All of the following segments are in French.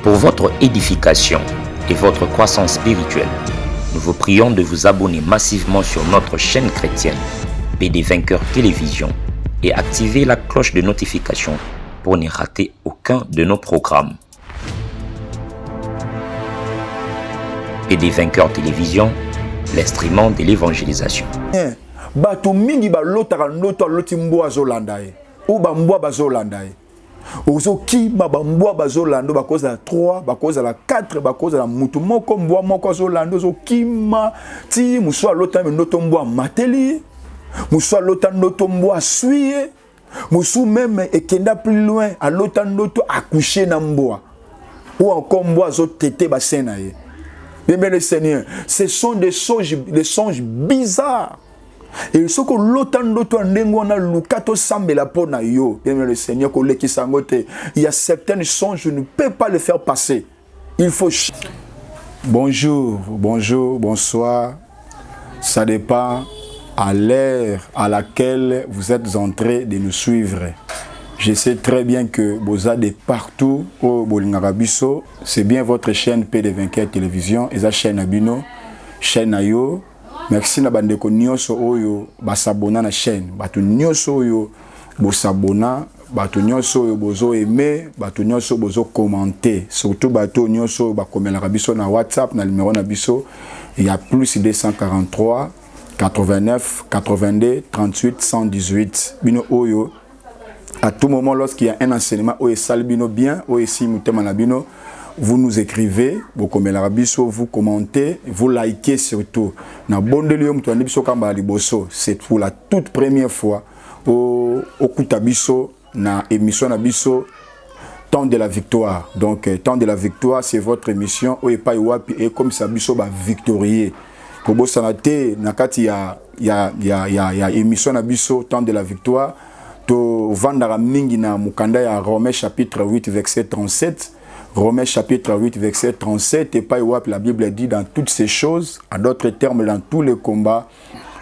Pour votre édification et votre croissance spirituelle, nous vous prions de vous abonner massivement sur notre chaîne chrétienne PD Vainqueur Télévision et activer la cloche de notification pour ne rater aucun de nos programmes. PD Vainqueur Télévision, l'instrument de l'évangélisation. Bato mingi ba lotaka ndoto aloti mbwa azolanda ye ou ba mbwa bazolanda ye ozo ki ba mbwa bazolanda bakoza 3 bakoza la 4 bakoza la mutu moko mbwa moko azolanda ozo kima ti muso alota ndoto mbwa mateli muso alota ndoto mbwa suie musu même ekenda plus loin alota ndoto accoucher na mbwa ou encore mbwa azotete basena ye. Bien le Seigneur, ce sont des songes bizarres. Et ce que l'autre a lukato sambela pona yo. Bien le Seigneur, il y a certains songes, je ne peux pas les faire passer. Il faut. Bonjour, bonjour, bonsoir. Ça dépend à l'heure à laquelle vous êtes en train de nous suivre. Je sais très bien que vous êtes de partout au Bolingarabiso. C'est bien votre chaîne PD Vainqueur Télévision et la chaîne Abino, chaîne Ayo. Merci na bandeko nyonso oyo basabona na chaîne. Bato nyonso oyo bosabona, bato nyonso oyo bozo aimer, bato nyonso bozo commenter. Surtout bato nyonso bakomelaka biso na WhatsApp na numéro na biso. Il y a plus 243 89 82 38 118. Bino oyo. À tout moment, lorsqu'il y a un enseignement, bien, vous nous écrivez, vous commentez, vous likez surtout. C'est pour la toute première fois au Kutabiso, na émission Nabiso, Temps de la victoire. Donc, Temps de la victoire, c'est votre émission. Et comme ça, Biso va victorier. Pour Bossanate, Nakati, il y a émission Nabiso, Temps de la victoire. To vandara mingi na mukanda ya Romains chapitre 8 verset 37. Romains chapitre 8 verset 37. Et pas la Bible dit dans toutes ces choses, en d'autres termes dans tous les combats,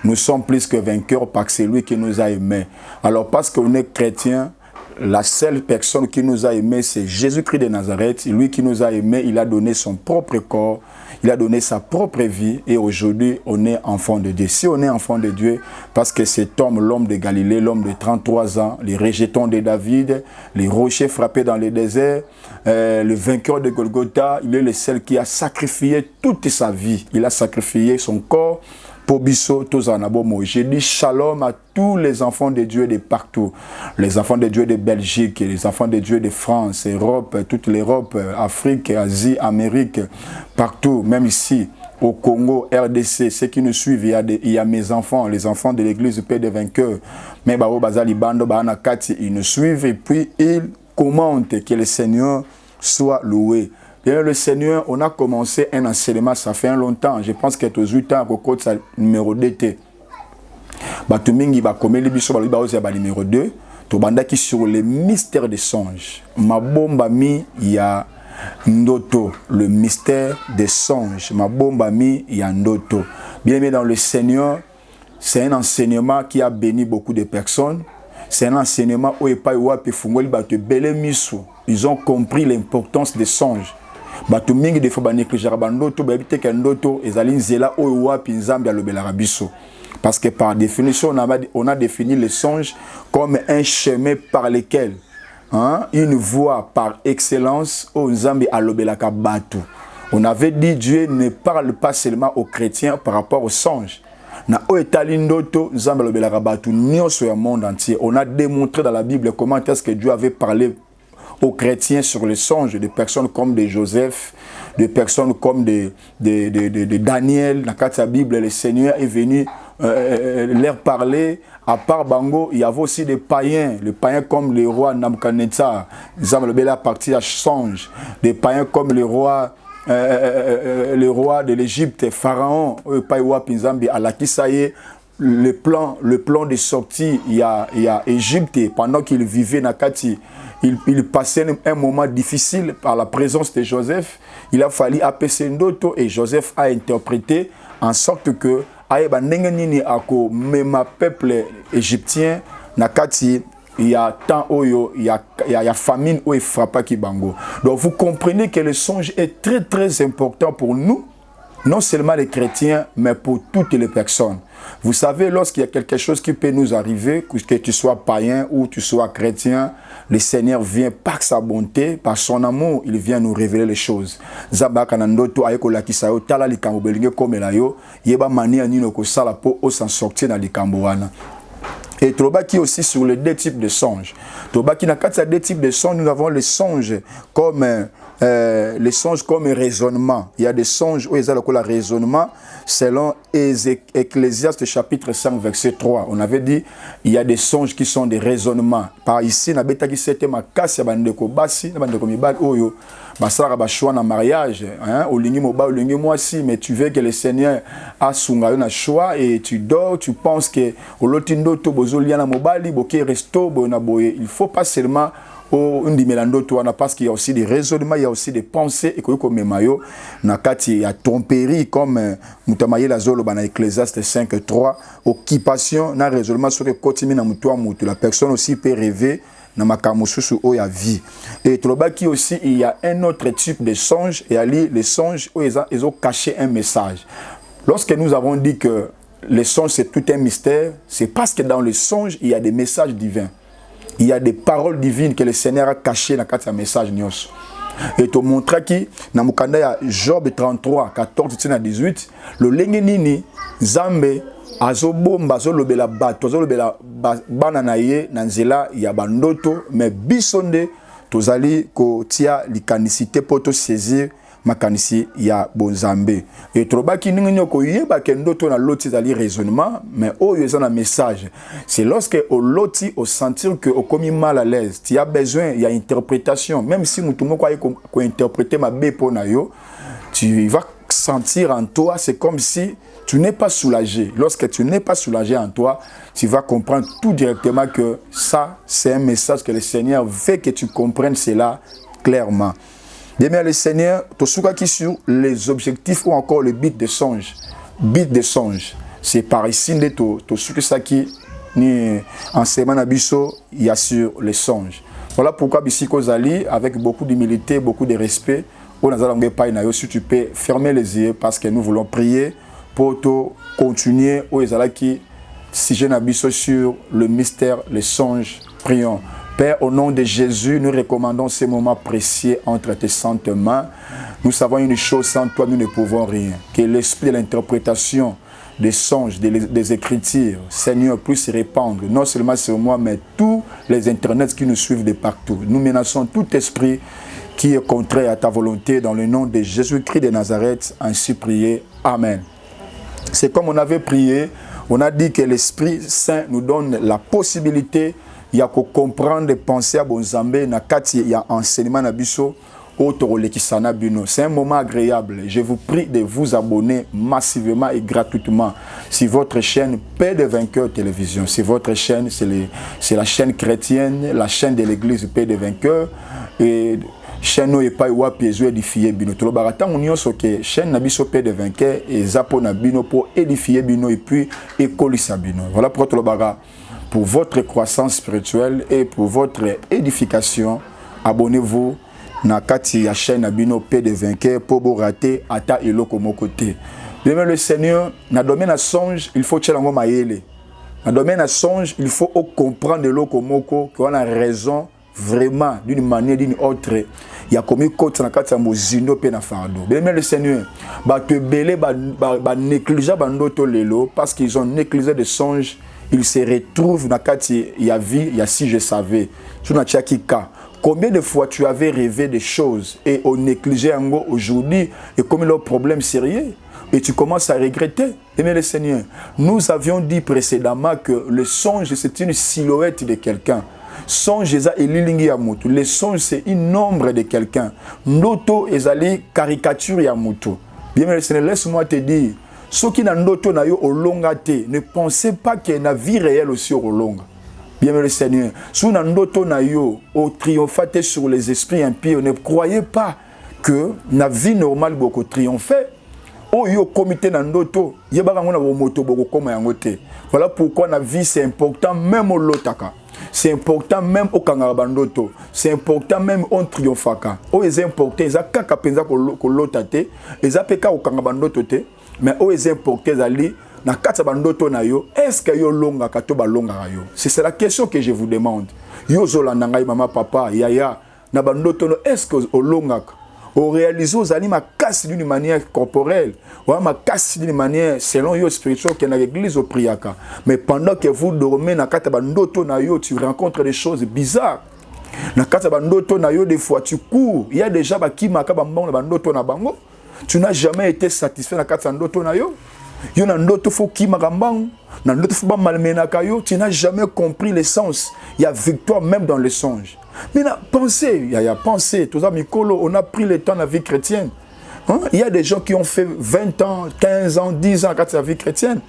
nous sommes plus que vainqueurs par celui qui nous a aimés. Alors parce qu'on est chrétien, la seule personne qui nous a aimés, c'est Jésus-Christ de Nazareth. Lui qui nous a aimés, il a donné son propre corps, il a donné sa propre vie. Et aujourd'hui, on est enfant de Dieu. Si on est enfant de Dieu, parce que cet homme, l'homme de Galilée, l'homme de 33 ans, les rejetons de David, les rochers frappés dans le désert, le vainqueur de Golgotha, il est le seul qui a sacrifié toute sa vie. Il a sacrifié son corps. Je dis shalom à tous les enfants de Dieu de partout. Les enfants de Dieu de Belgique, les enfants de Dieu de France, Europe, toute l'Europe, Afrique, Asie, Amérique, partout, même ici, au Congo, RDC, ceux qui nous suivent, il y a mes enfants, les enfants de l'église Paix des Vainqueurs. Mais ils nous suivent et puis ils commentent que le Seigneur soit loué. Bien, le Seigneur, on a commencé un enseignement, ça fait un longtemps. Je pense que tous 8 ans, c'est numéro 2. Batumingi, numéro 2. Tobandaki sur les mystères des songes. Ma bombe ami, il y a Ndoto, le mystère des songes. Ma bombe ami, il y a Ndoto. Bien aimé dans le Seigneur, c'est un enseignement qui a béni beaucoup de personnes. C'est un enseignement où ils ont compris l'importance des songes. Bato mingi de fois banégliger bandoto ba ebite ke ndoto ezali nzela oyo wapi nzambe alobelaka biso parce que par définition on a défini le songe comme un chemin par lequel une voie par excellence au nzambe alobelaka bato. On avait dit Dieu ne parle pas seulement aux chrétiens par rapport aux songes. Na o etali ndoto nzambe alobelaka bato nyonso ya monde entier. On a démontré dans la Bible comment est-ce que Dieu avait parlé aux chrétiens sur les songes, des personnes comme de Joseph, des personnes comme de Daniel. Dans la Bible, le Seigneur est venu leur parler. À part Bango, il y avait aussi des païens. Les païens comme le roi Nabucodonosor, ils ont la partie à songe. Des païens comme le roi de l'Égypte, Pharaon, le plan de sortie, il y a Égypte, pendant qu'il vivait Nakati, il passait un moment difficile par la présence de Joseph. Il a fallu apaiser Ndoto et Joseph a interprété en sorte que même peuple égyptien Nakati il y a temps oyo, il y a famine où il frappe qui bango. Donc vous comprenez que le songe est très très important pour nous, non seulement les chrétiens, mais pour toutes les personnes. Vous savez, lorsqu'il y a quelque chose qui peut nous arriver, que tu sois païen ou tu sois chrétien, le Seigneur vient par sa bonté, par son amour, il vient nous révéler les choses. Zabaka nandoto ayeko lakisayo tala likambo belinge komela yo, yeba mania nino ko sala po o s'en sortir dans likambo wana. Et Trobaki aussi sur les deux types de songes. Trobaki na kati deux types de songes, nous avons les songes comme raisonnement. Il y a des songes où il y a le raisonnement selon Ecclésiaste chapitre 5 verset 3. On avait dit il y a des songes qui sont des raisonnements. Par ici na beta ki sete makasi bandeko basi na bandeko mibali oyo basara ba choix na mariage hein olingi moba olingi mwasi, mais tu veux que le Seigneur a sunga na choix et tu dors, tu penses que olotindo to bozolia na mobali boke resto bona boye. Il faut pas seulement parce qu'il y a aussi des raisonnements, il y a aussi des pensées et comme mayo nakati ya tromperie comme mutamaye la zolo bana Ecclésiaste 5:3 occupation na raisonnement sur que continue na mutu mutu. La personne aussi peut rêver na makambo susu o ya vie. Et trobaki aussi il y a un autre type de songe et ali les songes où ils ont caché un message. Lorsque nous avons dit que les songes c'est tout un mystère, c'est parce que dans les songes il y a des messages divins. Il y a des paroles divines que le Seigneur a cachées dans le message. Et te montrer que dans Job 33, 14 à 18, le lengenini, Zambe, azobomba, azolobela bato, azolobela bananaye, nanzela, yabandoto, mais bisonde, tozali ko tia likanicité pour te saisir. Makanisi ya bonzambe et trobaki ningo ko yeba ke ndoto na loti zali raisonnement mais oyo eza na message. C'est lorsque au loti au sentir que au commis mal à l'aise, tu as besoin, il y a interprétation, même si mutu moko ay ko interpréter ma bepo na yo, tu vas sentir en toi, c'est comme si tu n'es pas soulagé. Lorsque tu n'es pas soulagé en toi, tu vas comprendre tout directement que ça c'est un message que le Seigneur veut que tu comprennes cela clairement. Bien, le Seigneur, tu qui sur les objectifs ou encore le but de songe. But de songe. C'est par ici que ça qui ni en semaine abisso, il y a sur les songes. Voilà pourquoi Bissiko Zali, avec beaucoup d'humilité, beaucoup de respect, si tu peux fermer les yeux parce que nous voulons prier pour te continuer au Ezalaki, si je n'abisso sur le mystère, les songes, prions. Père, au nom de Jésus, nous recommandons ces moments précieux entre tes saintes mains. Nous savons une chose, sans toi, nous ne pouvons rien. Que l'esprit de l'interprétation des songes, des écritures, Seigneur, puisse se répandre, non seulement sur moi, mais tous les internets qui nous suivent de partout. Nous menaçons tout esprit qui est contraire à ta volonté dans le nom de Jésus-Christ de Nazareth, ainsi prié. Amen. C'est comme on avait prié, on a dit que l'Esprit Saint nous donne la possibilité il y a que comprendre et penser à Bonzambé, il y a enseignement à Bisso, c'est un moment agréable. Je vous prie de vous abonner massivement et gratuitement sur votre chaîne Paix des Vainqueurs Télévision. C'est votre chaîne, c'est la chaîne chrétienne, la chaîne de l'église Paix des Vainqueurs. Et chaîne où pas wa piège édifier bino to barata union so que chaîne na biso Paix des Vainqueurs et zapo na bino pour édifier bino et puis écolisa bino. Voilà pour le baga. Pour votre croissance spirituelle et pour votre édification, abonnez-vous na kati ya chaîne Abino Paix des Vainqueurs pour vous rater ata eloko mokote. Bien le Seigneur, na domaine à songe, il faut tchelango maele. Na domaine à songe, il faut comprendre eloko moko qu'on a raison vraiment d'une manière d'une autre. Il y a comme côté na kati ya mozindo pe na fardo. Bien le Seigneur, ba te belé ba négliger bandoto lelo parce qu'ils ont négligé des songes. Il se retrouve dans le il y a vie, il y a si je savais. Combien de fois tu avais rêvé des choses et on négligeait aujourd'hui et comme il a un problème sérieux et tu commences à regretter. Aimez le Seigneur. Nous avions dit précédemment que le songe c'est une silhouette de quelqu'un. Songe le songe c'est une ombre de quelqu'un. Noto ezali caricature ya mutu. Bien le Seigneur, laisse-moi te dire. Ceux qui n'ont pas yo olongate, ne pensez pas qu'il y a une vie réelle aussi au long. Bien le Seigneur. Si vous n'avez pas yo au triomphate sur les esprits impies, ne croyez pas que la vie normale beaucoup triompher. Oh yo comité nandoto, yeba ngona bo moto boko koma yangote. Voilà pourquoi la vie c'est important même au lotaka. C'est important même au Kangabandoto. C'est important même on triomphaka. O est important, ils a kaka penza ko lotate, ils a peka au Kangabandoto te, mais o est important ali na kata bandoto na yo, est-ce que yo longa kato ba longa yo? C'est la question que je vous demande. Yo zolanda ngai mama papa yaya na bandoto no, est-ce que o longa au réaliser aux animaux casse d'une manière corporelle ou ma casse d'une manière selon yo spirituel que dans l'église au priaka, mais pendant que vous dormez na kata bandoto na yo, tu rencontres des choses bizarres. Na kata bandoto na yo, des fois tu cours, il y a déjà qui maka bambon na bandoto na bango, tu n'as jamais été satisfait na kata bandoto na yo. Yo na ndoto fo ki makambang, na ndoto fo ba malmenaka yo, tu n'as jamais compris l'essence. Il y a victoire même dans les songes. Mais pensez, il y a pensé, tout ça, Mikolo, on a pris le temps de la vie chrétienne. Hein? Il y a des gens qui ont fait 20 ans, 15 ans, 10 ans dans la vie chrétienne.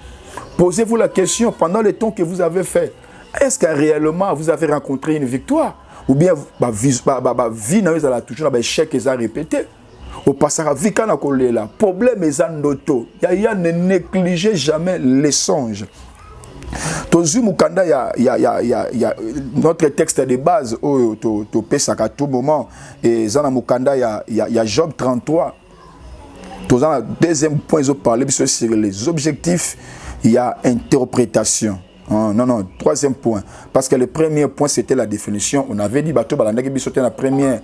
Posez-vous la question, pendant le temps que vous avez fait, est-ce que réellement vous avez rencontré une victoire? Ou bien, vie n'a toujours un échec qui a répété. Au passage, la vie n'a pas là. Problème est en auto. Il y a ne négligez jamais les songes. Il y a notre texte de base où tu peux à tout moment. Et dans Mukanda, il y a Job 33. Dans le deuxième point, ils ont parlé sur les objectifs, il y a interprétation. Non, troisième point. Parce que le premier point, c'était la définition. On avait dit, c'était la première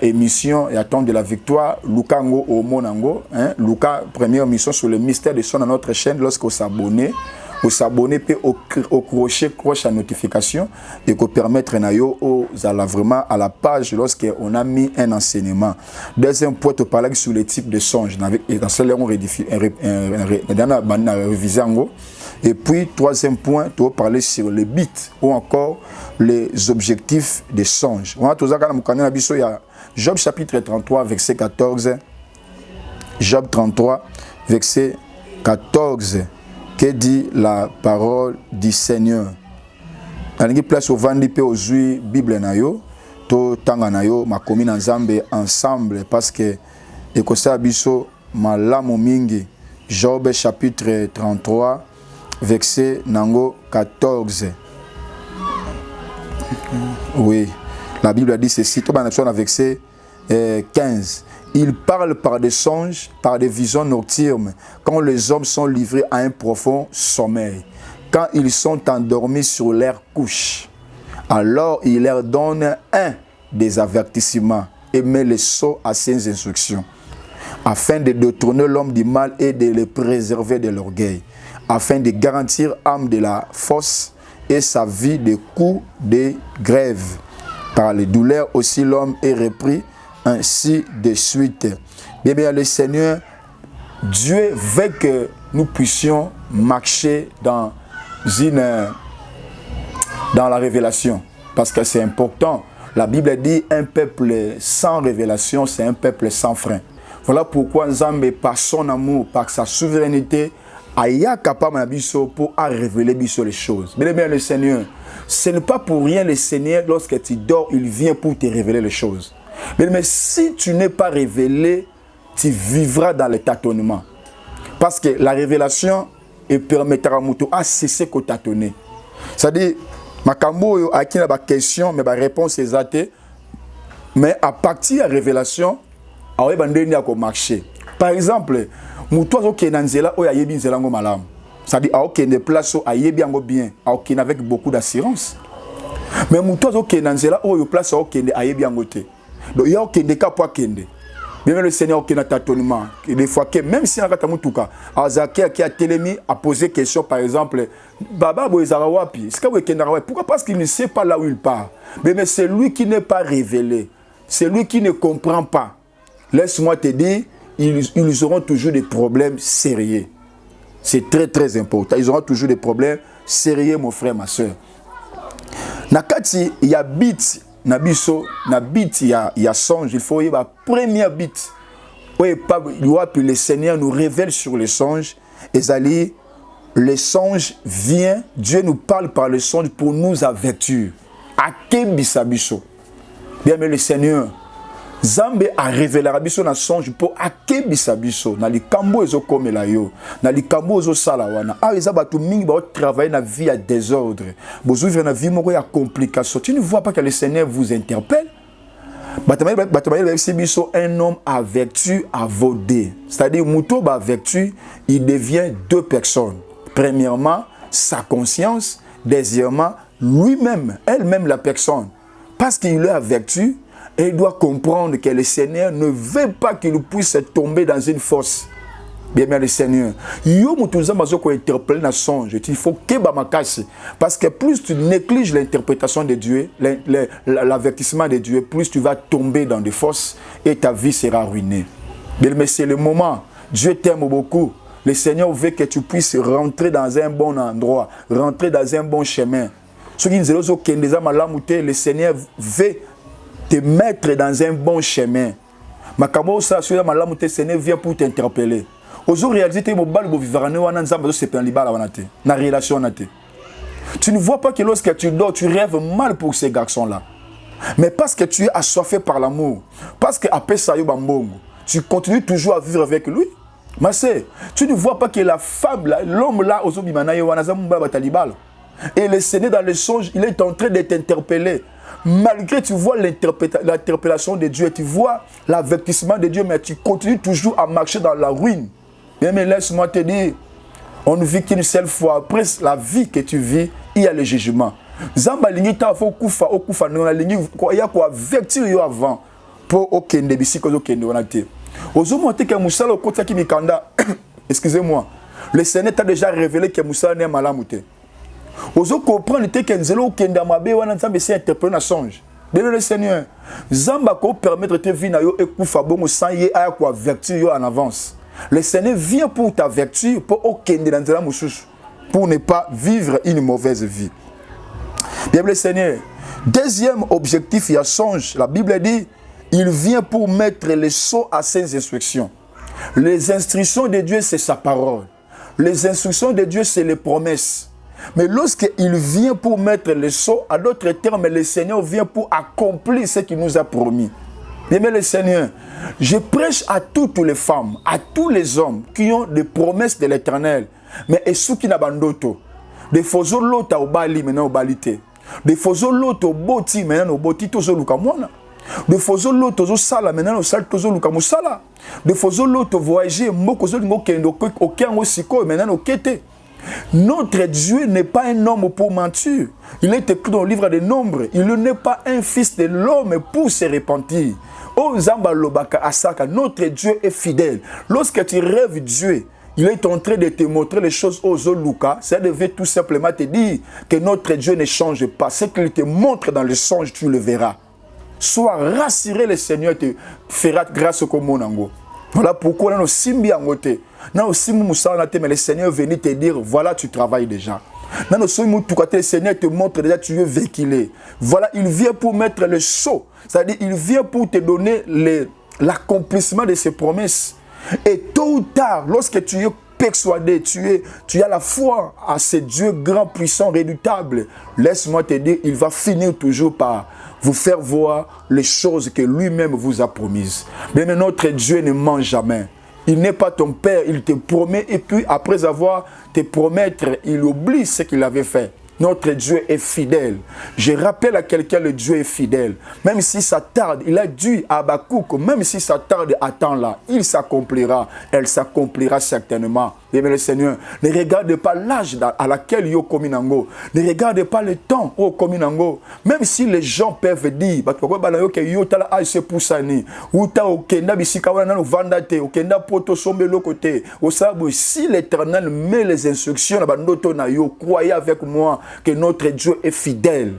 émission et attendre de la victoire. Luka Ngo au Monango. Luka, première émission sur le mystère de son à notre chaîne. Lorsqu'on s'abonne, peut au crochet, croche à notification et qu'on permettre vraiment à la page lorsqu'on a mis un enseignement. Deuxième point, tu parlais sur les types de songes. Dans ce on révisé en gros. Et puis, troisième point, tu vas parler sur les buts ou encore les objectifs des songes. Il y a Job chapitre 33, verset 14. Job 33, verset 14. Que dit la parole du Seigneur? Dans la place au Vandipe aux Juifs, Bible nayo, to tanga nayo, ma commune ensemble parce que ekosa biso malamu mingi. Job chapitre 33, verset nango 14. Oui, la Bible a dit ceci, tout le verset 15. Il parle par des songes, par des visions nocturnes, quand les hommes sont livrés à un profond sommeil, quand ils sont endormis sur leur couche. Alors il leur donne un des avertissements et met le sceau à ses instructions, afin de détourner l'homme du mal et de le préserver de l'orgueil, afin de garantir l'âme de la force et sa vie des coups de grève. Par les douleurs aussi l'homme est repris, ainsi de suite. Bien, le Seigneur, Dieu veut que nous puissions marcher dans la révélation. Parce que c'est important. La Bible dit un peuple sans révélation, c'est un peuple sans frein. Voilà pourquoi Nzambe, par son amour, par sa souveraineté, est capable pour révéler les choses. Bien, le Seigneur, ce n'est pas pour rien le Seigneur, lorsque tu dors, il vient pour te révéler les choses. Mais si tu n'es pas révélé, tu vivras dans le tâtonnement. Parce que la révélation permettra à Moutou à cesser de tâtonner. C'est-à-dire, Makambo a une question, mais la réponse est exacte. Mais à partir de la révélation, il y a un marché. Par exemple, Moutou qui est dans Zela, il y a un Zela malam. C'est-à-dire, il y a des places où il y a bien, avec beaucoup d'assurance. Mais Moutou qui est dans Zela, il y a des places où il y a bien. Donc il y a des cas pour kende. Même le Seigneur qui n'a tâtonnement. Des fois que même si on a mutuka, Azakia qui a télémi a posé question par exemple, Baba Boizarawapi, pourquoi? Parce qu'il ne sait pas là où il part. Mais c'est lui qui n'est pas révélé. C'est lui qui ne comprend pas. Laisse-moi te dire, ils auront toujours des problèmes sérieux. C'est très très important. Ils auront toujours des problèmes sérieux, mon frère, ma soeur. Nakati, il y a bit. Nabiso, na bit, il y a songe, il faut y avoir première bit. Oui, le Seigneur nous révèle sur les songes. Et Zali, les songes viennent, Dieu nous parle par les songes pour nous avertir. Akebisabiso. Bien, mais le Seigneur, Zambe a révélé biso na songe pour akebisa biso na likambo ezokomela yo na likambo ezosala wana a eza bato mingi ba travailler na vie à désordre bozo vivre na vie moko ya complication. Tu ne vois pas que le Seigneur vous interpelle? Un homme à vertu a vaudé, c'est-à-dire muto ba vertu, il devient deux personnes. Premièrement sa conscience, deuxièmement lui-même, elle-même la personne, parce qu'il est à vertu. Et il doit comprendre que le Seigneur ne veut pas qu'il puisse tomber dans une fosse. Bien, le Seigneur. Yo mutuza mazoko interpeller na songe. Il faut que bamakasi. Parce que plus tu négliges l'interprétation de Dieu, l'avertissement de Dieu, plus tu vas tomber dans des fosses et ta vie sera ruinée. Bien, mais c'est le moment. Dieu t'aime beaucoup. Le Seigneur veut que tu puisses rentrer dans un bon endroit, rentrer dans un bon chemin. Ceux qui disent que le Seigneur veut te mettre dans un bon chemin. Makabo sa sur la lamute Seigneur vient pour t'interpeller. Aujourd'hui réalité mo bal bo vivre wana nzamba se pen libala wana te. Na relation na te. Tu ne vois pas que lorsque tu dors, tu rêves mal pour ces garçons-là. Mais parce que tu es assoiffé par l'amour, parce que après ça yo bambongo, tu continues toujours à vivre avec lui. Ma sœur, tu ne vois pas que la femme là, l'homme là aujourd'hui mana yo wana zamba batalibala. Et le Seigneur dans le songe, il est en train de t'interpeller. Malgré tu vois l'interpellation de Dieu, tu vois l'avertissement de Dieu, mais tu continues toujours à marcher dans la ruine. Bien, mais laisse-moi te dire, on ne vit qu'une seule fois. Après la vie que tu vis, il y a le jugement. Zamba lingi ta fo kufa okufa na lingi ya ko avertir yo avant pour okende bisiko okende onate. Ozomonte que musala okota ki mikanda. Excusez-moi. Le Seigneur t'a déjà révélé que musala n'est malamute. Ozo comprendre que nzelo kenda mabe wana nzambe c'est interpellé na songe. Bien le Seigneur, Zamba ko permettre te vie na yo ekufa bongo sans ye aya ko avertir yo en avance. Le Seigneur vient pour t'avertir pour okende dans nzela mususu pour ne pas vivre une mauvaise vie. Bien le Seigneur, deuxième objectif il y a songe, la Bible dit, il vient pour mettre le sceau à ses instructions. Les instructions de Dieu c'est sa parole. Les instructions de Dieu c'est les promesses. Mais lorsqu'il vient pour mettre le sceau, à d'autres termes, le Seigneur vient pour accomplir ce qu'il nous a promis. Bien, le Seigneur, je prêche à toutes les femmes, à tous les hommes qui ont des promesses de l'Éternel. Mais et ceux qui n'abandonnent des faux l'autre au bali, maintenant au balité. Des faux l'autre au boti, maintenant au boti, tous au lukamwana. Des faux l'autre au sala, maintenant au sal, tous au lukamusala. Des faux l'autre au voyager, mokozo ngokendo, aucun osiko, maintenant au kete. Notre Dieu n'est pas un homme pour mentir. Il est écrit dans le livre des Nombres. Il n'est pas un fils de l'homme pour se repentir. Oh Zamba Lobaka Asaka, notre Dieu est fidèle. Lorsque tu rêves Dieu, il est en train de te montrer les choses aux Luka. Ça devait tout simplement te dire que notre Dieu ne change pas. Ce qu'il te montre dans le songe, tu le verras. Sois rassuré, le Seigneur te fera grâce au monango. Voilà pourquoi nous simbi en côté. Mais le Seigneur est venu te dire, voilà, tu travailles déjà. Le Seigneur te montre déjà, tu es véhiculé. Voilà, il vient pour mettre le sceau. C'est-à-dire, il vient pour te donner l'accomplissement de ses promesses. Et tôt ou tard, lorsque tu es persuadé, tu as la foi à ce Dieu grand, puissant, redoutable, laisse-moi te dire, il va finir toujours par vous faire voir les choses que lui-même vous a promises. Mais notre Dieu ne ment jamais. Il n'est pas ton père, il te promet et puis après avoir te promettre, il oublie ce qu'il avait fait. Notre Dieu est fidèle. Je rappelle à quelqu'un, le Dieu est fidèle. Même si ça tarde, il a dit à Habakkuk, même si ça tarde, attends-la, il s'accomplira. Elle s'accomplira certainement. Bien, le Seigneur, ne regarde pas l'âge à laquelle yo kominango. Ne regarde pas le temps au kominango. Même si les gens peuvent dire, si l'Éternel met les instructions, croyez avec moi que notre Dieu est fidèle.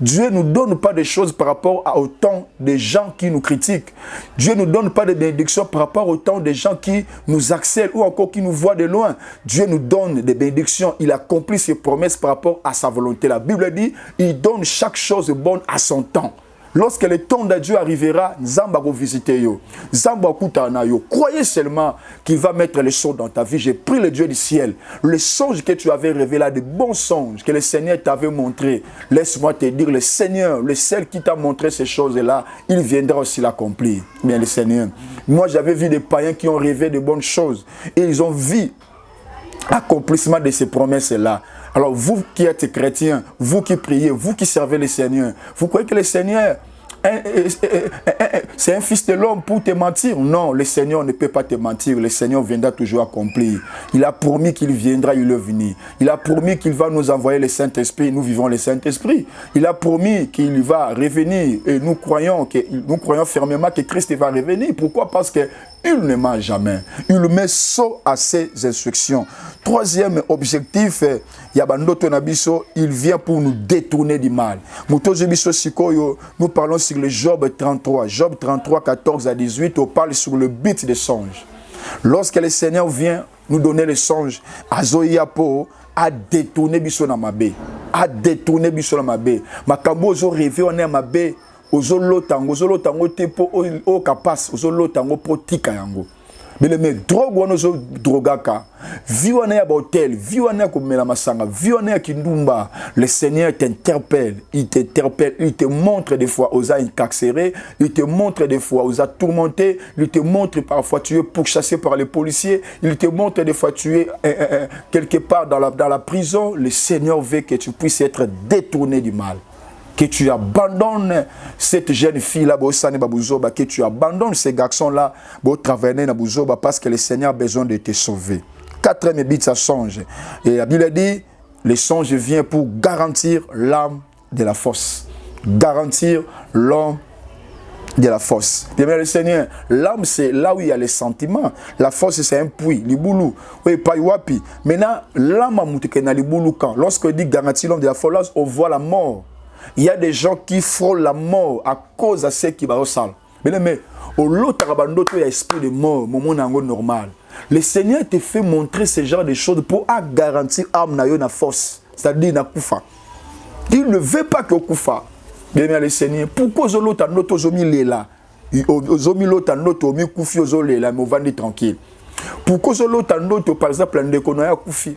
Dieu ne nous donne pas des choses par rapport au temps des gens qui nous critiquent. Dieu ne nous donne pas des bénédictions par rapport au temps des gens qui nous accèlent ou encore qui nous voient de loin. Dieu nous donne des bénédictions. Il accomplit ses promesses par rapport à sa volonté. La Bible dit, il donne chaque chose bonne à son temps. Lorsque le temps de Dieu arrivera, Zamba va visiter yo. Zamba kutana yo. Croyez seulement qu'il va mettre les choses dans ta vie. J'ai pris le Dieu du ciel. Les songes que tu avais révélés, de bons songes que le Seigneur t'avait montrés. Laisse-moi te dire, le Seigneur, le seul qui t'a montré ces choses-là, il viendra aussi l'accomplir. Bien le Seigneur. Moi, j'avais vu des païens qui ont rêvé de bonnes choses. Et ils ont vu l'accomplissement de ces promesses-là. Alors vous qui êtes chrétiens, vous qui priez, vous qui servez le Seigneur, vous croyez que le Seigneur, c'est un fils de l'homme pour te mentir? Non, le Seigneur ne peut pas te mentir. Le Seigneur viendra toujours accomplir. Il a promis qu'il viendra, il est venu. Il a promis qu'il va nous envoyer le Saint-Esprit, nous vivons le Saint-Esprit. Il a promis qu'il va revenir et nous croyons fermement que Christ va revenir. Pourquoi? Parce que il ne ment jamais. Il met saut à ses instructions. Troisième objectif, il vient pour nous détourner du mal. Nous parlons sur le Job 33. Job 33, 14 à 18, on parle sur le but des songes. Lorsque le Seigneur vient nous donner les songes, Azoyapo a détourné biso na mabe. A détourné biso na mabe. Makambo zo rêvé on est mabe. Ozolotango tepo o kapas ozolotango potika yango. Mais le drogue wana zo drogaka. Viwana ya hotel, viwana ko mela masanga, viwana ya kindumba. Le Seigneur t'interpelle, il te montre des fois aux incarcérés, il te montre des fois aux tourmentés, il te montre parfois tu es pourchassé par les policiers, il te montre des fois tu es quelque part dans la prison. Le Seigneur veut que tu puisses être détourné du mal. Que tu abandonnes cette jeune fille-là, que tu abandonnes ces garçons-là, parce que le Seigneur a besoin de te sauver. Quatrième but, ça songe. Et la Bible dit, le songe vient pour garantir l'âme de la force. Garantir l'âme de la force. Bien, le Seigneur, l'âme, c'est là où il y a les sentiments. La force, c'est un puits, l'ibulu. Oui, pas wapi. Maintenant, l'âme a monté dans l'ibulu quand. Lorsqu'on dit garantir l'âme de la force, on voit la mort. Il y a des gens qui frôlent la mort à cause de ce qui va au sale. Mais au lot il y a esprit de mort, moment normal. Le Seigneur te fait montrer ce genre de choses pour garantir l'âme na force, c'est-à-dire na kufa. Il ne veut pas que kufa. Bien le Seigneur, pourquoi au lot zomi lela, zomi lot omi kufi ozolela, mais on va dire tranquille. Pourquoi au lot par exemple un déconnoya kufi,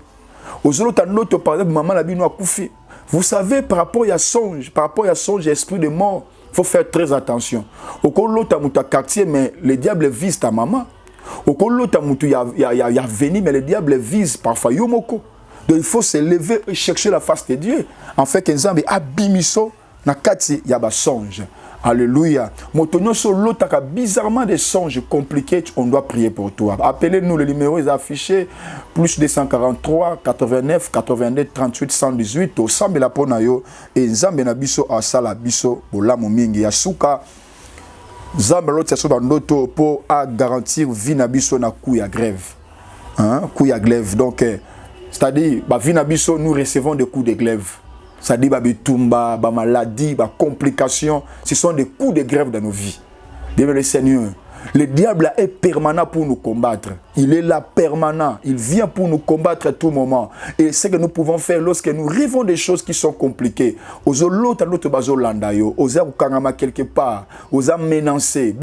au lot par exemple maman la bino kufi. Vous savez, par rapport à songe, esprit de mort, il faut faire très attention. Au cas où l'autre quartier, mais le diable vise ta maman. Au cas où l'autre il y a venu, mais le diable vise parfois Yomoko. Donc il faut se lever et chercher la face de Dieu. En fait, que Nzambe abimiso na kati ya ba songe. Alléluia. Motonio sur l'autre bizarrement des songes compliqués, on doit prier pour toi. Appelez-nous, le numéro est affiché, plus 243 89 82 38 118 au Sambe la Ponayo et Nzambe na biso asala biso bolamu mingi yasuka. Nzambe l'autre so dans notre pour garantir vie na biso na coup ya grève. Hein, coup ya grève. Donc c'est-à-dire ba vie na biso nous recevons des coups de grève. C'est-à-dire, tumba, maladie, complications, ce sont des coups de grève dans nos vies. Bien, le Seigneur, le diable est permanent pour nous combattre. Il est là permanent. Il vient pour nous combattre à tout moment. Et ce que nous pouvons faire lorsque nous rêvons des choses qui sont compliquées. Quelque part, aux menacer,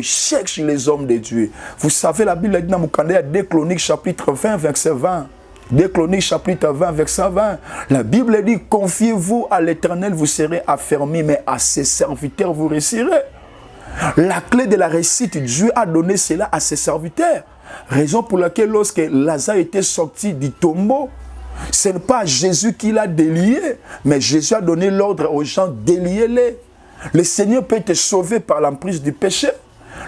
cherche les hommes de Dieu. Vous savez, la Bible dit dans 2 Chroniques chapitre 20, verset 20. 2 Chroniques chapitre 20, verset 20. La Bible dit, confiez-vous à l'Éternel, vous serez affermis, mais à ses serviteurs, vous réussirez. La clé de la réussite, Dieu a donné cela à ses serviteurs. Raison pour laquelle lorsque Lazare était sorti du tombeau, ce n'est pas Jésus qui l'a délié, mais Jésus a donné l'ordre aux gens, déliez-les. Le Seigneur peut te sauver par l'emprise du péché.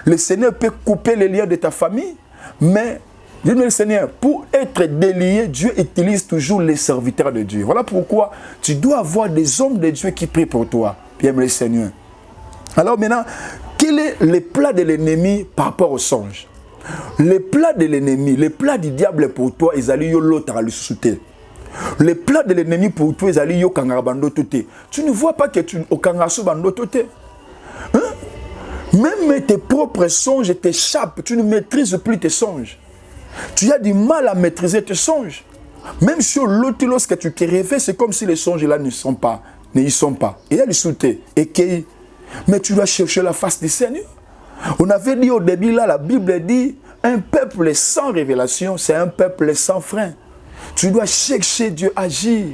Le Seigneur peut couper les liens de ta famille, mais dis-moi le Seigneur, pour être délié, Dieu utilise toujours les serviteurs de Dieu. Voilà pourquoi tu dois avoir des hommes de Dieu qui prient pour toi. Bien le Seigneur. Alors maintenant, quel est le plat de l'ennemi par rapport au songe? Le plat de l'ennemi, le plat du diable pour toi, ils allaient yo l'autre à le soutenir. Le plat de l'ennemi pour toi, ils allaient yo kangarabando toté. Tu ne vois pas que tu au kangaso bando toté. Même tes propres songes t'échappent. Tu ne maîtrises plus tes songes. Tu as du mal à maîtriser tes songes. Même sur l'autre, lorsque tu te réveilles, c'est comme si les songes là n'y sont pas. Et il y a du souté. Et Mais tu dois chercher la face du Seigneur. On avait dit au début, là, la Bible dit, un peuple sans révélation, c'est un peuple sans frein. Tu dois chercher Dieu à agir.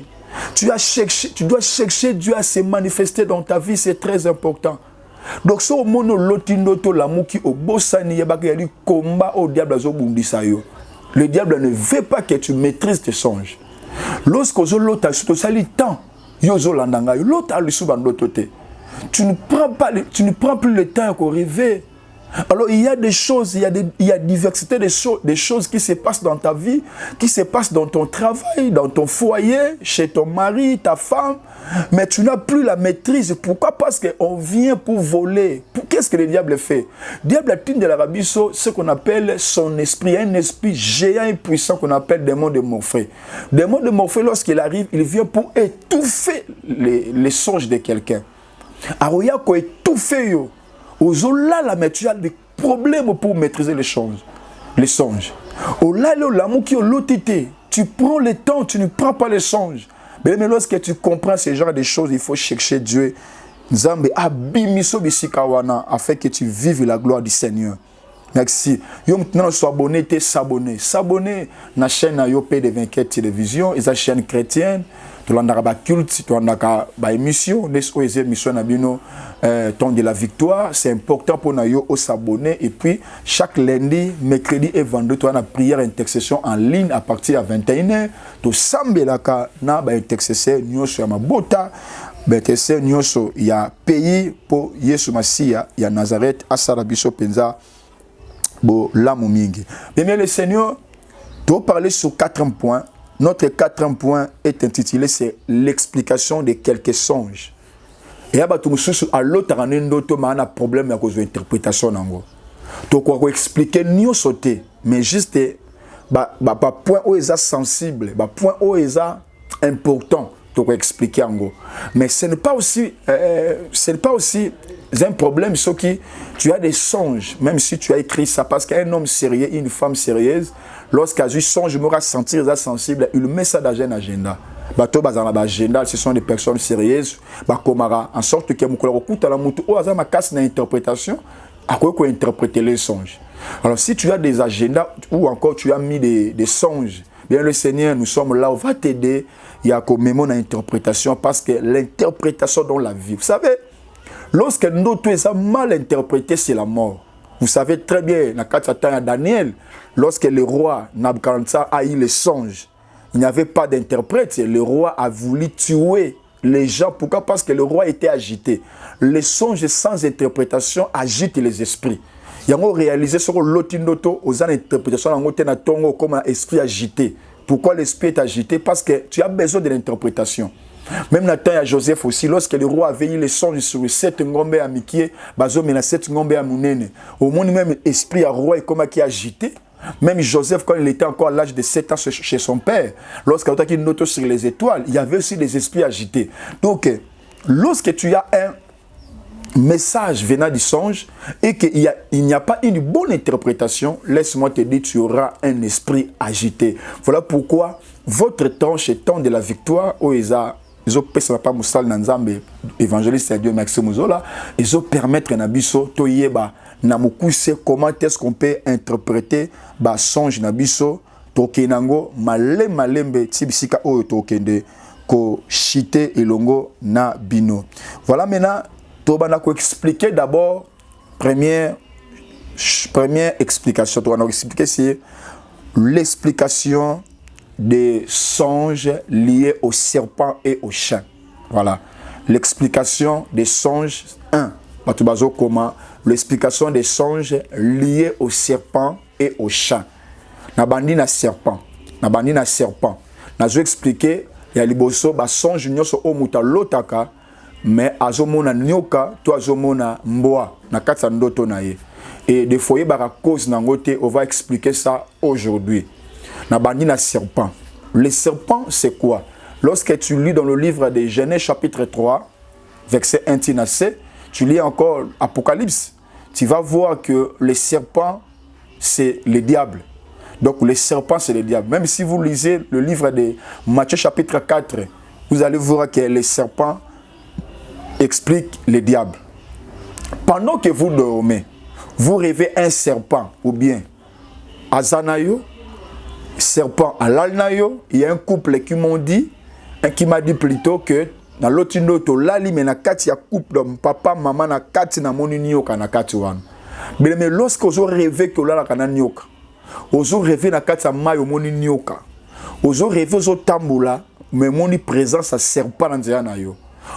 Tu dois chercher Dieu à se manifester dans ta vie, c'est très important. Donc, si on mono lotinoto l'amour qui au bossani yabaki combat au diable azobundisayo. Le diable ne veut pas que tu maîtrises tes songes. Lorsque l'autre tu sali tant, yozo landanga, l'autre a le soubandotote. Tu ne prends plus le temps pour rêver. Alors il y a des choses, il y a diversité des choses qui se passent dans ta vie, qui se passent dans ton travail, dans ton foyer, chez ton mari, ta femme, mais tu n'as plus la maîtrise. Pourquoi? Parce qu'on vient pour voler. Qu'est-ce que le diable fait? Le diable atteint de l'Arabie, ce qu'on appelle son esprit, un esprit géant et puissant qu'on appelle démon de Morphée. Démon de Morphée, lorsqu'il arrive, il vient pour étouffer les songes de quelqu'un. Alors il y a quoi étouffer yo. Là, mais tu as des problèmes pour maîtriser les songes. Là, l'amour qui est l'autorité, tu prends le temps, tu ne prends pas les songes. Mais lorsque tu comprends ce genre de choses, il faut chercher Dieu. Nzambe abimiso bisikawana afin que tu vives la gloire du Seigneur. Merci. Yo maintenant sois abonné, t'es s'abonner. S'abonner na chaîne na yo PD24 télévision, et sa chaîne chrétienne. Tu as un culte, tu as une émission, temps de la victoire. C'est important pour nous s'abonner. Et puis, chaque lundi, mercredi et vendredi, tu as une prière intercession en ligne à partir de 21h. Tu sambe la na intercession, nous sommes à Bota. Il y a pays pour Yesu Masia, il y a Nazareth, Asarabiso Penza, Bo Lamumingi. Bien, le Seigneur, tu as parlé sur 4 points. Notre 4e point est intitulé, c'est l'explication de quelques songes. Et là, à l'autre, on a un problème à cause de l'interprétation. Donc, on va expliquer, nous sauter, mais juste, point où est sensible, point où est important, donc expliquer en gros. Mais ce n'est pas aussi un problème, ce qui, tu as des songes, même si tu as écrit ça, parce qu'un homme sérieux, une femme sérieuse, lorsqu'il a songe, je me sentir sensible, il met ça dans un agenda. Ce sont des personnes sérieuses, en sorte que l'interprétation, à quoi interpréter les songes. Alors si tu as des agendas ou encore tu as mis des songes, bien le Seigneur, nous sommes là, on va t'aider. Il y a comme mon interprétation parce que l'interprétation dans la vie, vous savez, lorsque notre est mal interprété, c'est la mort. Vous savez très bien, dans Daniel, lorsque le roi Nabucodonosor a eu les songes, il n'y avait pas d'interprète. Le roi a voulu tuer les gens. Pourquoi? Parce que le roi était agité. Les songes sans interprétation agitent les esprits. Il y a réalisé sur l'otinoto aux interprétations comme un esprit agité. Pourquoi l'esprit est agité? Parce que tu as besoin de l'interprétation. Même dans le temps de Joseph aussi, lorsque le roi avait eu les songes sur 7 ngombe à Mikie, bazo mena 7 ngombe à Mounene. Au monde même esprit à roi est comme qui est agité. Même Joseph, quand il était encore à l'âge de 7 ans chez son père, lorsqu'il a une note sur les étoiles, il y avait aussi des esprits agités. Donc, lorsque tu as un message venant du songe et qu'il n'y a pas une bonne interprétation, laisse-moi te dire, tu auras un esprit agité. Voilà pourquoi votre temps, chez temps de la victoire, où ils ont pas Moussal Nanzambe, évangéliste Dieu Maxime Mouzola, ils ont permettre Nabiso, Toyeba, Namukuse, comment est-ce qu'on peut interpréter ba songe Nabiso, Tokenango, Malembe, Tibisika, Oyo Tokende, Ko Chite Elongo na Bino. Voilà maintenant, Tobana ko expliquer d'abord, première explication, Tobana ko expliquer c'est l'explication des songes liés au serpent et au chien. Voilà. L'explication des songes 1. Comment l'explication des songes liés au serpent et au chien. Nabandi na serpent. N'a expliqué il y a liboso ba songe nyoso o muta lotaka mais azomona nyoka to azomona mboa na kata ndoto na ye. Et des fois ba cause nangote on va expliquer ça aujourd'hui. Nabandi na serpent. Le serpent c'est quoi? Lorsque tu lis dans le livre de Genèse chapitre 3 verset 1-7, tu lis encore Apocalypse, tu vas voir que le serpent, c'est le diable. Donc le serpent, c'est le diable. Même si vous lisez le livre de Matthieu chapitre 4, vous allez voir que le serpent explique le diable. Pendant que vous dormez, vous rêvez un serpent ou bien Azanayo, serpent à l'alnayo. Il y a un couple qui m'ont dit, qui m'a dit plutôt que dans l'autre noto lali mais na kati ya couple de papa maman na kati na moni nyoka na kati wana. Mais lorsque vous rêvez que là kana nyoka, vous rêvez na kati ya mayo moni nyoka, vous rêvez aux tamboula mais moni présence à serpent dans nzela yo,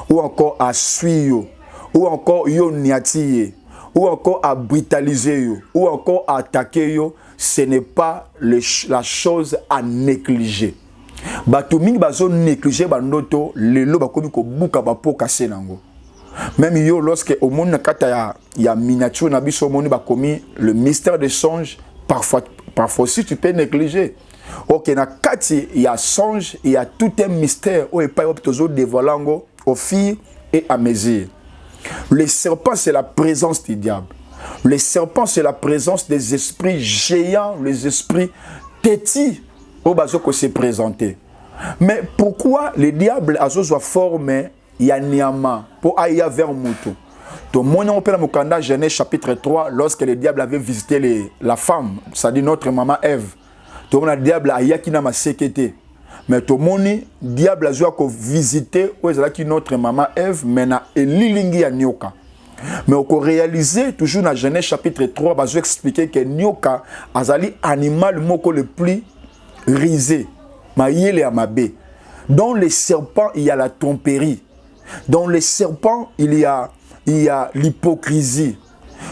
ou encore à suyo, ou encore yo niatiye, ou encore à brutaliser yo, ou encore à attaquer yo, ce n'est pas la chose à négliger. Bato mingi bazo négliger bandoto lelo bakomi ko buka bapo kase nango. Même yo lorsque au monde kata ya miniature na biso moni bakomi le mystère des songes, parfois si tu peux négliger. OK, na kati ya songe, il y a tout un mystère où pas optozo dévoilango aux filles et à mesure. Le serpent c'est la présence du diable. Le serpent c'est la présence des esprits géants, les esprits têtis au bazoko s'est présenté. Mais pourquoi le diable a soit formé Yaniama pour aïa vers Moutou? Donc, mon nom appelle Mukanda Genèse chapitre 3, lorsque le diable avait visité la femme, c'est-à-dire notre maman Ève. Donc, le diable a yakina ma sécurité. Mais tout le monde, diable a visité notre maman Ève, mais na elilingi ya nyoka. Mais on peut réaliser toujours dans Genèse chapitre 3, on expliquer que nyoka azali animal moko le plus risé. Maïele à mabé. Dans les serpents, il y a la tromperie. Dans les serpents, il y a l'hypocrisie.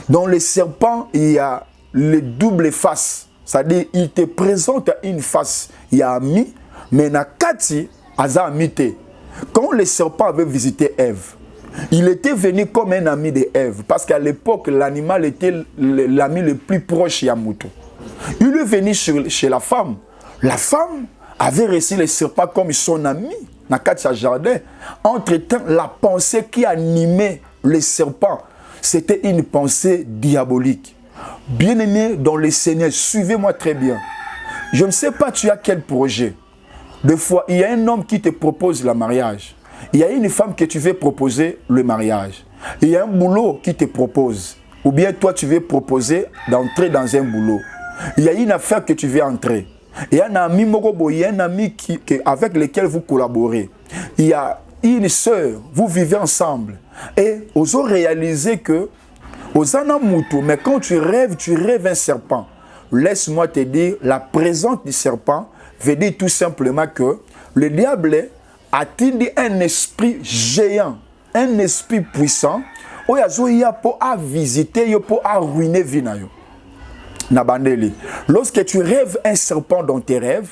Dans les serpents, il y a les doubles faces. C'est-à-dire, il te présente une face. Il y a ami, mais na kati, aza amité. Quand le serpent avait visité Ève, il était venu comme un ami de Ève. Parce qu'à l'époque, l'animal était l'ami le plus proche Yamoutou. Il est venu chez la femme. La femme avait reçu le serpent comme son ami dans le jardin. Entre-temps, la pensée qui animait le serpent, c'était une pensée diabolique. Bien-aimé dans le Seigneur, suivez-moi très bien. Je ne sais pas tu as quel projet. Des fois, il y a un homme qui te propose le mariage. Il y a une femme que tu veux proposer le mariage. Il y a un boulot qui te propose. Ou bien toi, tu veux proposer d'entrer dans un boulot. Il y a une affaire que tu veux entrer. Il y a un ami Mogobo, il y a un ami avec lequel vous collaborez. Il y a une sœur, vous vivez ensemble. Et vous avez réalisé que, mais quand tu rêves un serpent. Laisse-moi te dire, la présence du serpent veut dire tout simplement que le diable a-t-il un esprit géant, un esprit puissant, où il y a pour visiter, pour ruiner vie. Lorsque tu rêves un serpent dans tes rêves,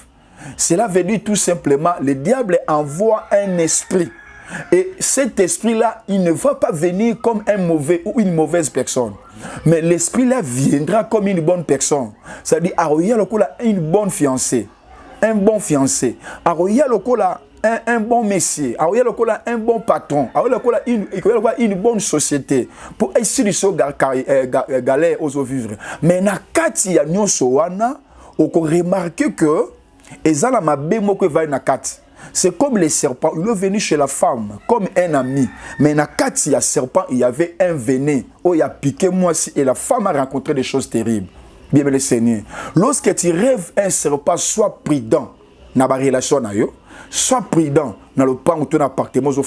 cela veut dire tout simplement, le diable envoie un esprit. Et cet esprit-là, il ne va pas venir comme un mauvais ou une mauvaise personne. Mais l'esprit-là viendra comme une bonne personne. C'est-à-dire, il y a une bonne fiancée, un bon fiancé. Il y a un bon messier, il y a un bon patron, il y a une bonne société pour essayer de galère aux vivre. Mais na kati ya nyonso wana, on remarque que ezala mabe moko va na kati. C'est comme les serpents, il est venu chez la femme comme un ami. Mais na kati ya serpent, il y avait un venin où il a piqué moi et la femme a rencontré des choses terribles. Bien le Seigneur. Lorsque tu rêves un serpent, sois prudent dans la relation na yo. Sois prudent dans le pan ou ton appartement, sois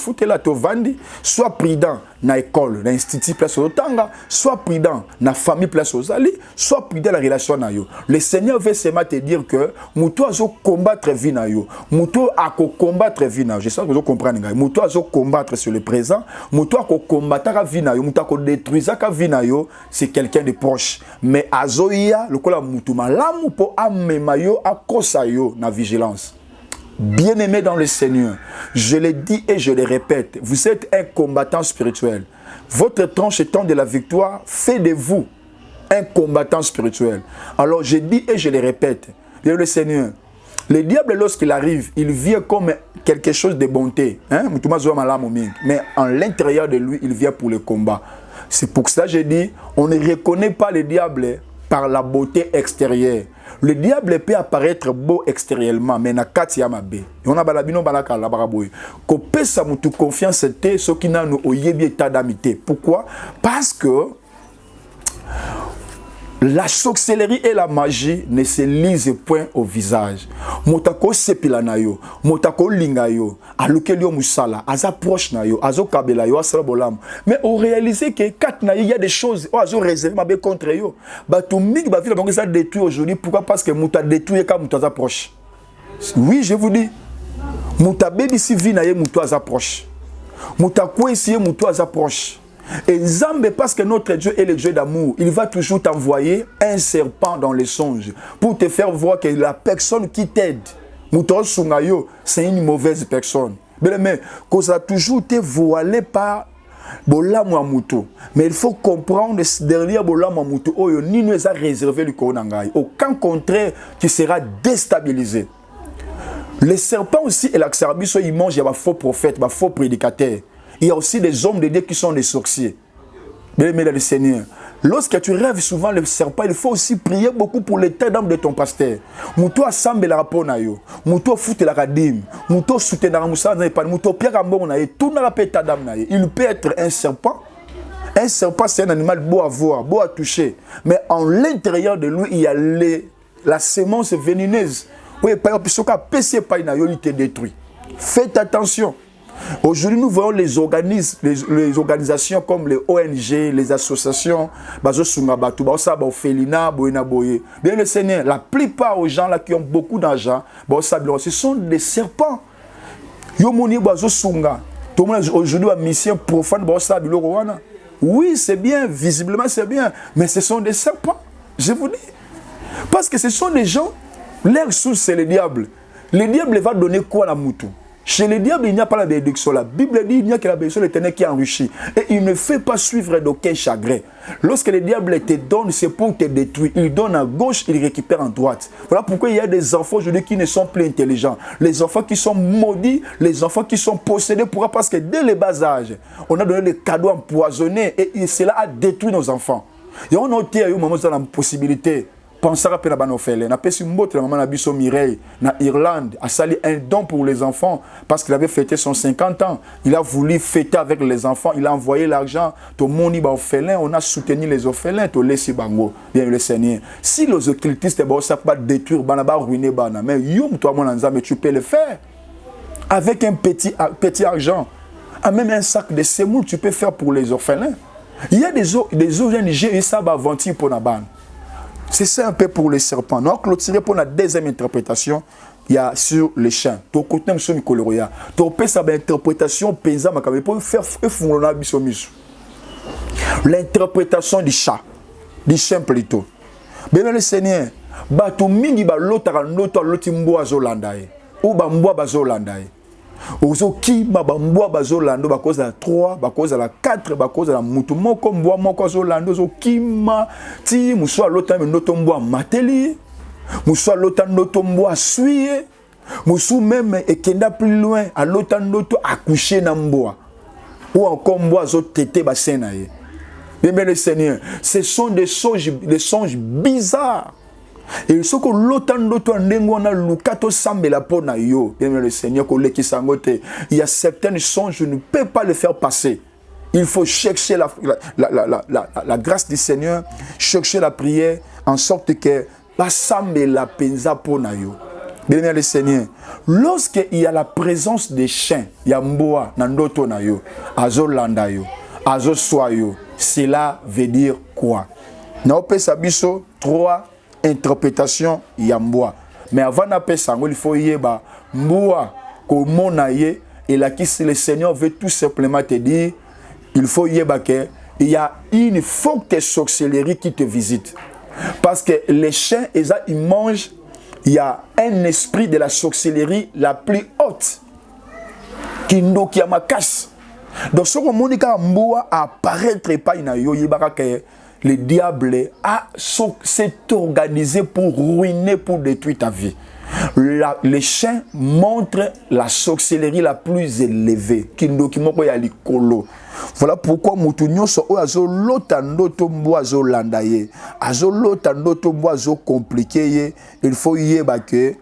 prudent dans l'école, dans l'institut, place au tanga, sois prudent dans la famille, place aux alliés, sois prudent dans la relation na yo. Le Seigneur veut seulement te dire que Moutou a combattre vie na yo, Moutou a combattre vie na yo. Je sais que vous comprenez. Moutou a combattre sur le présent, Moutou a combattre la vie na yo, Moutou a détruire la vie na yo, c'est quelqu'un de proche. Mais azoia le kola Moutou malamu po amemayo akosayo na vigilance. Bien-aimé dans le Seigneur, je le dis et je le répète, vous êtes un combattant spirituel. Votre tranche étant de la victoire fait de vous un combattant spirituel. Alors je dis et je le répète, bien le Seigneur, le diable lorsqu'il arrive, il vient comme quelque chose de bonté. Mais en l'intérieur de lui, il vient pour le combat. C'est pour ça que je dis, on ne reconnaît pas le diable par la beauté extérieure. Le diable peut apparaître beau extérieurement, mais na kati ya mabe. On a balabino balaka la baraboy. Ko pesa mutu confiance te ce qui n'a no oyebi état d'amité. Pourquoi? Parce que la sorcellerie et la magie ne se lisent point au visage. Motako sepila na yo, motako linga yo, alukeli yo musala, aza proche na yo, azo kabela yo, asala bolam. Mais on réalise que quand il y a des choses, azo réservé mabe contre yo. Ba tout mig ba ville bango ça détruit aujourd'hui. Pourquoi? Parce que muta détruit quand muta proche. Oui, je vous dis. Muta baby si vi na ye muta aza proche. Muta quoi ici muta aza proche. Et Nzambe, parce que notre Dieu est le Dieu d'amour, il va toujours t'envoyer un serpent dans les songes pour te faire voir que la personne qui t'aide, c'est une mauvaise personne. Mais qu'on a toujours été voilé par Bolam Moutou. Mais il faut comprendre derrière Bolam Moutou, ni nous a réservé le Koranangai. Au cas contraire, tu seras déstabilisé. Les serpents aussi, et l'axarabis, ils mangent, il y a des faux prophètes, des faux prédicateurs. Il y a aussi des hommes de Dieu qui sont des sorciers. Bien aimé dans le Seigneur. Lorsque tu rêves souvent le serpent, il faut aussi prier beaucoup pour l'état d'âme de ton pasteur. Mouto assemble la rapport na yo. Mouto foute la radim. Mouto soutient la moussa na pas. Mouto pierre ambon na yo. Tout n'a pas état d'âme na yo. Il peut être un serpent. Un serpent, c'est un animal beau à voir, beau à toucher. Mais en l'intérieur de lui, il y a la sémence vénéneuse. Oui, par exemple, ce qu'a PC pas na yo, il te détruit. Faites attention. Aujourd'hui, nous voyons les organisations comme les ONG, les associations, bien le Seigneur, la plupart des gens là qui ont beaucoup d'argent, ce sont des serpents. Aujourd'hui, la mission profane, oui, c'est bien, visiblement c'est bien, mais ce sont des serpents, je vous dis. Parce que ce sont des gens, leur source c'est le diable. Le diable va donner quoi à la mouton? Chez les diables, il n'y a pas la bénédiction. La Bible dit qu'il n'y a que la bénédiction de l'Éternel qui enrichit. Et il ne fait pas suivre d'aucun chagrin. Lorsque le diable te donne, c'est pour te détruire. Il donne à gauche, il récupère à droite. Voilà pourquoi il y a des enfants aujourd'hui qui ne sont plus intelligents. Les enfants qui sont maudits, les enfants qui sont possédés. Pourquoi? Parce que dès le bas âge, on a donné des cadeaux empoisonnés et cela a détruit nos enfants. Et on a noté à un moment la possibilité. Pensez à la banofele. Na pesi mbote la maman na biso Mireille na Irlande a sali un don pour les enfants parce qu'il avait fêté son 50 ans. Il a voulu fêter avec les enfants. Il a envoyé l'argent. Tout le monde orphelin. On a soutenu les orphelins. Tout laissé bango. Bien le Seigneur. Si les occultistes ne savent pas détruire, banaba ruiner bana. Mais yom toi mon anza, mais tu peux le faire avec un petit argent. Même un sac de semoule tu peux faire pour les orphelins. Il y a des ONG et ça va aventure pour la bande. C'est ça un peu pour les serpents. Nous allons clôturer pour la deuxième interprétation. Il y a sur les chiens. Tu côté monsieur Nicoloria. Tu peux faire une interprétation paysanne pour faire l'interprétation du chat, du chien plutôt. Bien le Seigneur, tu mingi ba lotara noto lotimbo azolandae ou ba mboa bazolandae. Ozoki mabambwa bazolando bakoza la 3 bakoza la 4 bakoza la mutu moko mbwa moko azolando zokima ti muswa lota noto mbwa mateli muswa lota noto mbwa suie musu même ekenda plus loin à lota noto accoucher na mbwa ou encore mbwa zotete basena ye. Bien le Seigneur, ce sont des songes bizarres. Et ce que l'autre ndengona lukato sambela pona yo, bien le Seigneur ko leki sangote, il y a certaines songes je ne peux pas le faire passer. Il faut chercher la grâce du Seigneur, chercher la prière en sorte que pas sambela penza pona yo. Bien le Seigneur, lorsqu'il y a la présence des chiens, il y a mboa na ndoto na yo, azolanda yo, azoswayo, cela veut dire quoi? Na opesa biso 3 interprétation yamboa. Mais avant d'appeler ça, il faut y aller mboa comment naie et là qui le Seigneur veut tout simplement te dire, il faut y aller que il y a une forte sorcellerie qui te visite. Parce que les chiens ils mangent, il y a un esprit de la sorcellerie la plus haute qui nous qui a ma casse. Donc ce que Monica mboa apparaître pas ina yo yibaka que le diable s'est organisé pour ruiner, pour détruire ta vie. Les chiens montrent la sorcellerie la plus élevée. Voilà pourquoi Moutounio so azo lota ndoto mbo azo landaye. Azo lota ndoto mbo azo compliqué. Il faut y que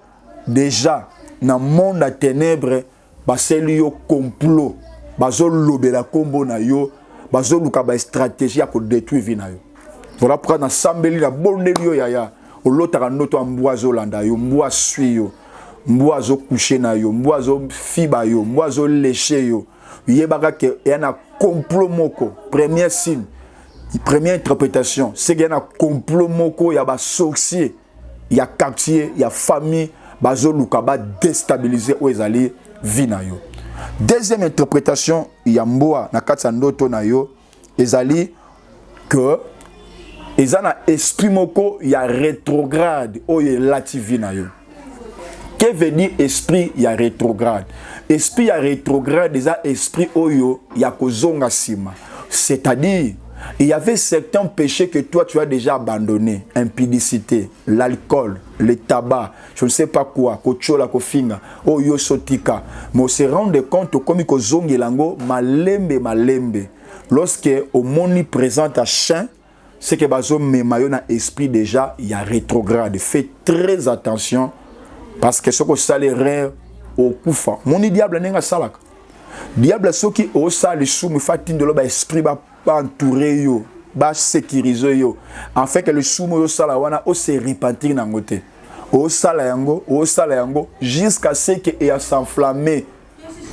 déjà dans le monde des ténèbres, c'est un complot. Bazo lobela kombo na yo, bazo luka ba stratégie pour détruire vie na yo. Voilà pourquoi dans sambeli la bonne yo yaya. Olotaka ndoto mboazo landa yo, mboazo yo, mboazo coucher na yo, mboazo fiba yo, mboazo lécher yo. Yebaka ke yana complot moko. Premier signe, première interprétation, c'est qu'il y a un complot moko, il y a ba sorcier, il y a quartier, il y a famille, bazo luka ba déstabiliser o ezali vie na yo. Deuxième interprétation, il y a mboa na katsa ndoto na yo, ezali que ils ont un esprit moko, il y a rétrograde, ou il y a lativina yo. Qu'est-ce que veut dire esprit, il y a rétrograde? Esprit, il y a rétrograde, il y a esprit, il y a kozonga sima. C'est-à-dire, il y avait certains péchés que toi, tu as déjà abandonnés. Impudicité, l'alcool, le tabac, je ne sais pas quoi, kochola kofinga, oyo sotika. Mais on se rend compte comme kozongi lango, malembe. Lorsque au monde présente un chien, c'est que bazo memayo na esprit déjà il y a rétrograde. Faites très attention parce que ce que ça les rêves au kufa. Mon diable n'est pas salak. Diable ce qui au sale sous me fatine de l'oba esprit ba entourer yo, ba sécuriser yo. En fait que le sous mo sala wana o se repentir na ngote. O sala yango jusqu'à ce que et à s'enflammer.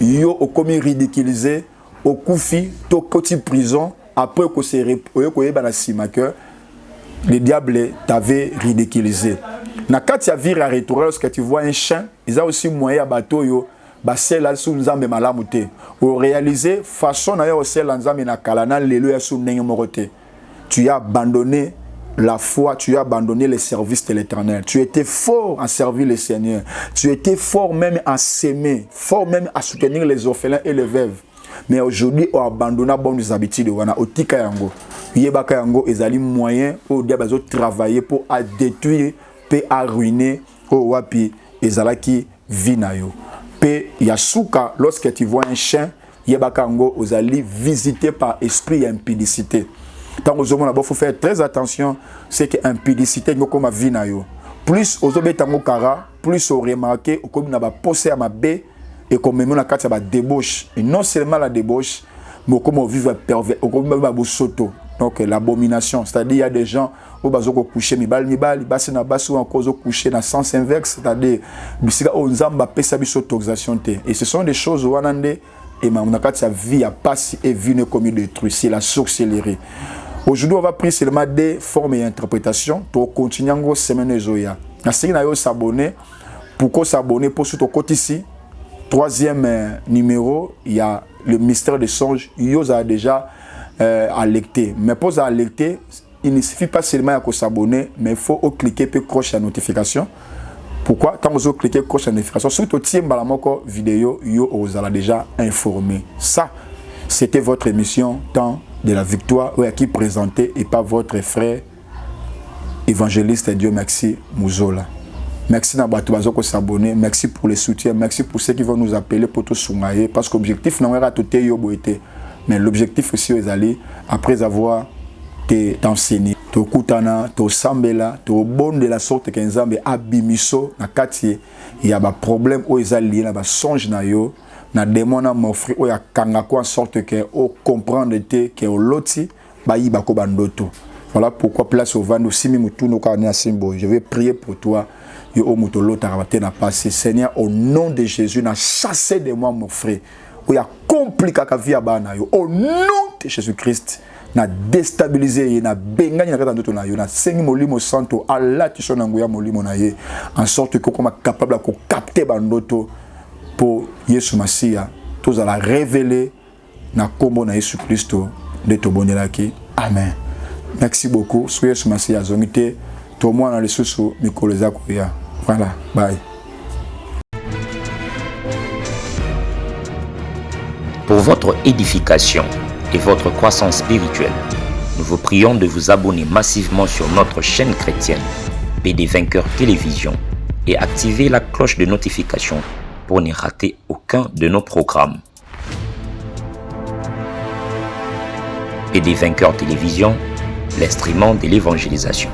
Yo au commis ridiculisé, au kufi, to koti prison. Après que le diable t'avait ridiculisé. Na kati ya vire à retour lorsque tu vois un chien, ils ont aussi moyen à bateau yo, basel là sous nzambe malamute. Au réaliser façon na yo sel nzambe na kalana lelo ya sous ndenge morote. Tu as abandonné la foi, tu as abandonné les services de l'Éternel. Tu étais fort à servir le Seigneur. Tu étais fort même à s'aimer, fort même à soutenir les orphelins et les veuves. Mais aujourd'hui, on abandonne bonnes habitudes. On a otika yango. Yebaka yango ezali moyen au diable de travailler pour détruire, pour ruiner au wapi ezalaki vinayo. Pe yasuka lorsque tu vois un chien, yebaka yango ozali visité par esprit et impudicité. Tant que il faut faire très attention, c'est que impudicité ngoko vinayo. Plus ozobetango kara, plus on remarquer comme na ba posé à ma baie. Et comme même la carte ça va débauche et non seulement la débauche mais comme on vit pervers comme même soto donc l'abomination, c'est-à-dire il y a des gens au bazo ko coucher mibali basi na basi ou encore coucher dans sens inverse, c'est-à-dire bisika on zamba pesa biso autorisation te et ce sont des choses wanande et ma na carte sa vie a passé et vie ne comme détruit, c'est la sorcellerie. Aujourd'hui on va prendre seulement des formes et interprétations pour continuer en semaine zoya na sina na yo s'abonner pour s'abonner pour sur ton côté ici. Troisième numéro, il y a le mystère des songes. Il y a déjà alerté. Mais pour alerter, il ne suffit pas seulement de s'abonner, mais il faut cliquer et crocher la notification. Pourquoi? Quand vous cliquez crocher la notification, surtout si vous avez une vidéo, vous allez déjà informé. Ça, c'était votre émission Temps de la Victoire, qui est présentée et par votre frère évangéliste Dieu merci Mouzola. Merci de s'abonner, merci pour les soutiens, merci pour ceux qui vont nous appeler pour tout soumailler, parce que l'objectif n'est pas de mais l'objectif aussi est d'aller, après avoir t'enseigné, te kutana, te sambela, te bon de la sorte que nzambe abimiso na kati il y a des problèmes où ils liés na ba songe na yo, na démon na m'offrir où ya kanga en sorte que au comprendre que au loti ba yi ba ko bandoto. Voilà pourquoi place au vent aussi mutuno ka na simbo. Je vais prier pour toi. Seigneur, au nom de Jésus, na chassé de moi mon frère. Où il y a compliqué la vie à bana. Au nom de Jésus-Christ, na déstabilisé, na bengani na kata na yo, na sengi molimo santo, Allah tu son angoya molimo na ye, en sorte que comme capable de capter bandoto pour Yesu Masia, tous à la révéler na kombo na Yesu Christo de to bonelaki. Amen. Merci beaucoup. Soyez Yesu Masia zongite. Tout le monde a les sous Mikoleza Koya. Voilà, bye. Pour votre édification et votre croissance spirituelle, nous vous prions de vous abonner massivement sur notre chaîne chrétienne, PD Vainqueur Télévision, et activez la cloche de notification pour ne rater aucun de nos programmes. PD Vainqueur Télévision, l'instrument de l'évangélisation.